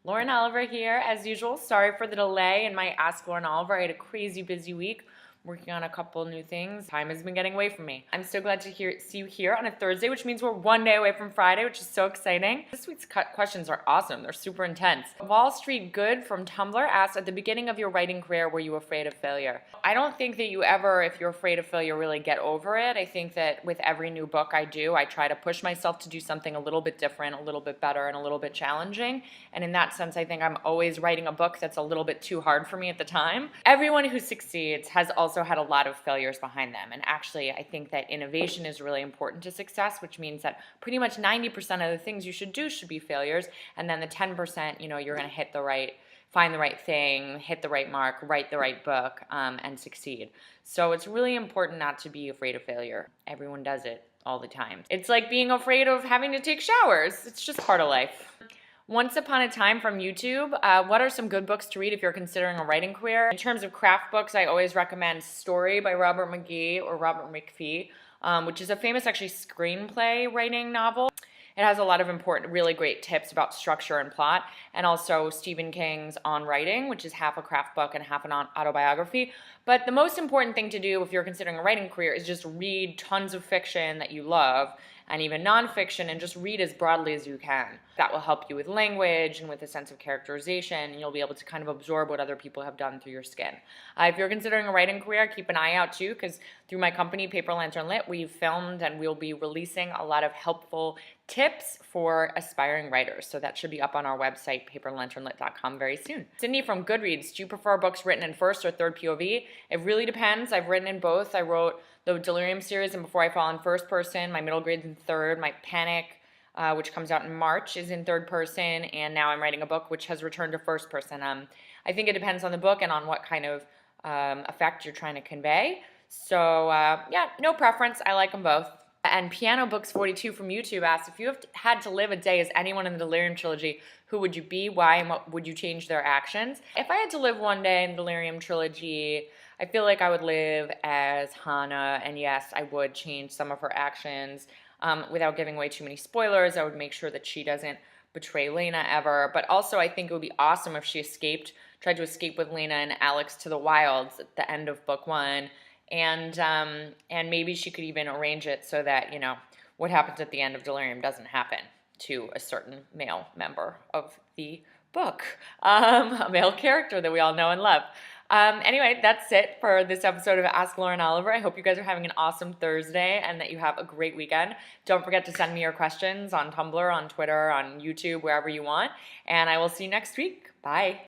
Lauren Oliver here, as usual. Sorry for the delay in my Ask Lauren Oliver. I had a crazy busy week working on a couple new things. Time has been getting away from me. I'm so glad to see you here on a Thursday, which means we're one day away from Friday, which is so exciting. This week's questions are awesome. They're super intense. Wall Street Good from Tumblr asked, at the beginning of your writing career, were you afraid of failure? I don't think that you ever, if you're afraid of failure, really get over it. I think that with every new book I do, I try to push myself to do something a little bit different, a little bit better, and a little bit challenging. And in that sense, I think I'm always writing a book that's a little bit too hard for me at the time. Everyone who succeeds has also had a lot of failures behind them. And actually, I think that innovation is really important to success, which means that pretty much 90% of the things you should do should be failures. And then the 10%, you're going to find the right thing, hit the right mark, write the right book, and succeed. So it's really important not to be afraid of failure. Everyone does it all the time. It's like being afraid of having to take showers. It's just part of life. Once Upon a Time from YouTube. What are some good books to read if you're considering a writing career? In terms of craft books, I always recommend Story by Robert McGee or Robert McPhee, which is a famous actually screenplay writing novel. It has a lot of important, really great tips about structure and plot, and also Stephen King's On Writing, which is half a craft book and half an autobiography. But the most important thing to do if you're considering a writing career is just read tons of fiction that you love, and even nonfiction, and just read as broadly as you can. That will help you with language and with a sense of characterization, and you'll be able to kind of absorb what other people have done through your skin. If you're considering a writing career, keep an eye out too, because through my company, Paper Lantern Lit, we've filmed and we'll be releasing a lot of helpful tips for aspiring writers. So that should be up on our website, paperlanternlit.com, very soon. Sydney from Goodreads, do you prefer books written in first or third POV? It really depends. I've written in both. I wrote the Delirium series and Before I Fall in first person. My middle grade's in third. My Panic, which comes out in March, is in third person. And now I'm writing a book which has returned to first person. I think it depends on the book and on what kind of effect you're trying to convey. So yeah, no preference. I like them both. And Piano Books 42 from YouTube asked, if you had to live a day as anyone in the Delirium trilogy, who would you be, why, and what would you change their actions? If I had to live one day in the Delirium trilogy, I feel like I would live as Hannah, and yes, I would change some of her actions. Without giving away too many spoilers, I would make sure that she doesn't betray Lena ever. But also, I think it would be awesome if she tried to escape with Lena and Alex to the wilds at the end of book one. And maybe she could even arrange it so that, what happens at the end of Delirium doesn't happen to a certain male member of the book, a male character that we all know and love. Anyway, that's it for this episode of Ask Lauren Oliver. I hope you guys are having an awesome Thursday and that you have a great weekend. Don't forget to send me your questions on Tumblr, on Twitter, on YouTube, wherever you want. And I will see you next week. Bye.